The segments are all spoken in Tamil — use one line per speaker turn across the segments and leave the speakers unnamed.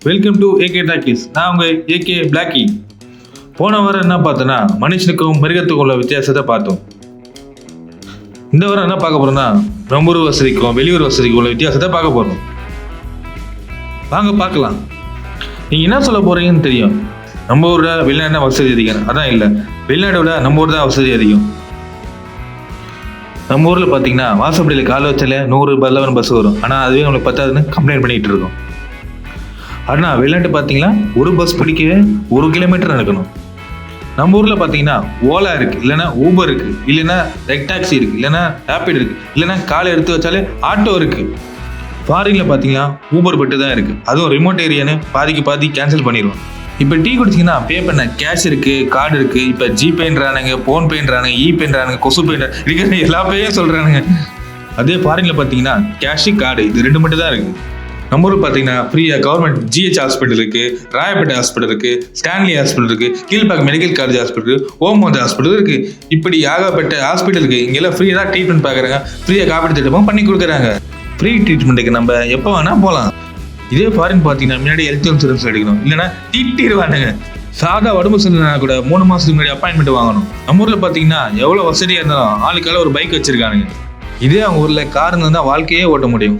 Welcome to AK talkies. நான் உங்கள் ஏகே பிளாக்கி. போன வாரம் என்ன பார்த்தோன்னா மனுஷனுக்கும் மிருகத்துக்கும் உள்ள வித்தியாசத்தை பார்த்தோம். இந்த வாரம் என்ன பார்க்க போறோம்னா நம்ம ஊர் வசதிக்கும் வெளியூர் வசதிக்கும் உள்ள வித்தியாசத்தை பார்க்க போறோம். வாங்க பார்க்கலாம். நீங்க என்ன சொல்ல போறீங்கன்னு தெரியும். நம்ம ஊரோட வெளிநாடு வசதி அதிகம். அதான் இல்லை, வெளிநாடை விட நம்ம ஊர் தான் வசதி அதிகம். நம்ம ஊரில் பார்த்தீங்கன்னா வாசப்படியில் காலை வச்சால 100 பஸ் வரும். ஆனால் அதுவே நம்மளுக்கு பத்தாதுன்னு கம்ப்ளைண்ட் பண்ணிகிட்டு இருக்கோம். ஆனால் வெளிநாட்டு பார்த்தீங்கன்னா ஒரு பஸ் பிடிக்கவே 1 கிலோமீட்டர் நடக்கணும். நம்ம ஊரில் பார்த்தீங்கன்னா ஓலா இருக்குது, இல்லைன்னா ஊபர் இருக்குது, இல்லைன்னா ரெக் டாக்ஸி இருக்குது, இல்லைன்னா ரேபிட் இருக்குது, இல்லைன்னா காலை எடுத்து வச்சாலே ஆட்டோ இருக்குது. ஃபாரினில் பார்த்தீங்கன்னா ஊபர் பட்டு தான் இருக்குது. அதுவும் ரிமோட் ஏரியான்னு பாதி கேன்சல் பண்ணிடுவோம். இப்போ டீ குடிச்சிங்கன்னா பே பண்ண கேஷ் இருக்குது, கார்டு இருக்குது. இப்போ ஜிபேன்றானுங்க, ஃபோன்பேன்றானுங்க, இபேன்றானுங்க, கொசுபேன்ற இருக்கிற எல்லா பேயும் சொல்கிறானுங்க. அதே ஃபாரினில் பார்த்தீங்கன்னா கேஷு கார்டு இது 2 மட்டும் தான் இருக்குது. நம்ம ஊருக்கு பார்த்தீங்கன்னா ஃப்ரீயாக கவர்மெண்ட் ஜிஹெச் ஹாஸ்பிட்டல் இருக்குது, ராயப்பேட்டை ஹாஸ்பிட்டல் இருக்குது, ஸ்டான்லி ஹாஸ்பிட்டல் இருக்குது, கீழ்பாக் மெடிக்கல் காலேஜ் ஹாஸ்பிட்டல் இருக்குது, ஓமோத் ஹாஸ்பிட்டல் இருக்குது. இப்படி ஆகப்பட்ட ஹாஸ்பிட்டல் இருக்குது. இங்கெல்லாம் ஃப்ரீயாக தான் ட்ரீட்மெண்ட் பார்க்குறாங்க, ஃப்ரீயாக காப்பீடு திட்டமும் பண்ணி கொடுக்குறாங்க. ஃப்ரீ ட்ரீட்மெண்ட்டுக்கு நம்ம எப்போ வேணால் போகலாம். இதே ஃபாரின் பார்த்தீங்கன்னா முன்னாடி ஹெல்த் இன்சூரன்ஸ் எடுக்கணும், இல்லைன்னா திட்டிடுவானுங்க. சாதா உடம்பு சரியில்லைனா கூட 3 மாதத்துக்கு முன்னாடி அப்பாயின்மெண்ட் வாங்கணும். நம்ம ஊரில் பார்த்தீங்கன்னா எவ்வளோ வசதியாக இருந்தாலும் ஆளுக்கால ஒரு பைக் வச்சிருக்கானுங்க. இதே அவங்க ஊரில் கார் இருந்தால் தான் வாழ்க்கையே ஓட்ட முடியும்.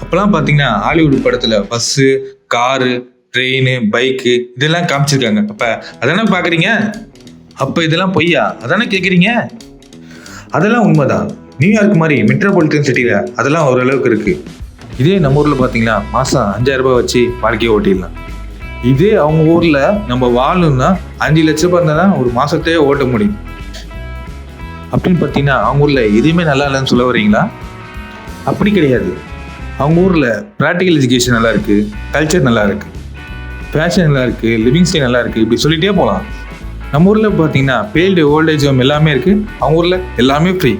அப்போலாம் பார்த்தீங்கன்னா ஹாலிவுட் படத்தில் பஸ்ஸு, காரு, ட்ரெயின், பைக்கு இதெல்லாம் காமிச்சிருக்காங்க. அப்போ அதானே பார்க்குறீங்க? அப்போ இதெல்லாம் பொய்யா? அதானே கேட்குறீங்க? அதெல்லாம் உண்மைதான். நியூயார்க் மாதிரி மெட்ரோபாலிட்டன் சிட்டியில் அதெல்லாம் ஓரளவுக்கு இருக்குது. இதே நம்ம ஊரில் பார்த்தீங்கன்னா மாதம் 5000 ரூபாய் வச்சு வாழ்க்கையை ஓட்டிடலாம். இதே அவங்க ஊரில் நம்ம வாழணும்னா 5 லட்ச ரூபாய் இருந்தால் தான் ஒரு மாதத்தையே ஓட்ட முடியும். அப்படின்னு பார்த்தீங்கன்னா அவங்க ஊரில் எதுவுமே நல்லா இல்லைன்னு சொல்ல வரீங்களா? அப்படி கிடையாது. அவங்க ஊரில் ப்ராக்டிக்கல் எஜுகேஷன் நல்லா இருக்குது, கல்ச்சர் நல்லா இருக்குது, ஃபேஷன் நல்லா இருக்குது, லிவிங் ஸ்டைல் நல்லா இருக்குது. இப்படி சொல்லிகிட்டே போகலாம். நம்ம ஊரில் பார்த்தீங்கன்னா பெய்டு ஓல்டேஜ் ஹோம் எல்லாமே இருக்குது. அவங்க ஊரில் எல்லாமே ஃப்ரீ.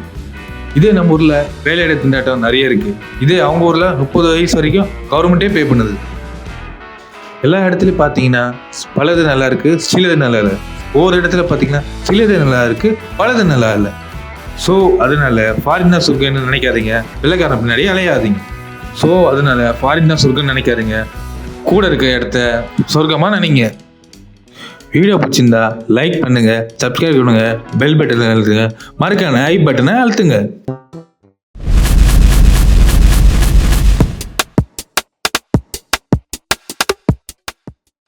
இதே நம்ம ஊரில் வேலையிட திண்டாட்டம் நிறைய இருக்குது. இதே அவங்க ஊரில் 30 வயசு வரைக்கும் கவர்மெண்ட்டே பே பண்ணுது. எல்லா இடத்துலையும் பார்த்தீங்கன்னா பலது நல்லா இருக்குது, சிலது நல்லா இல்லை. ஒவ்வொரு இடத்துல பார்த்தீங்கன்னா சிலது நல்லா இருக்குது, பலது நல்லா இல்லை. ஸோ அதனால ஃபாரின் தான் சொர்க்கம்னு நினைக்காதீங்க, வெள்ளைக்காரன் பின்னாடி அலையாதீங்க. ஸோ அதனால ஃபாரின் தான் சொர்க்கம்னு நினைக்காதீங்க, கூட இருக்க இடத்த சொர்க்கமாக நினைங்க. வீடியோ பிடிச்சிருந்தா லைக் பண்ணுங்க, சப்ஸ்கிரைப் பண்ணுங்க, பெல் பட்டனை அழுத்துங்க, மறக்காம ஐ பட்டனை அழுத்துங்க.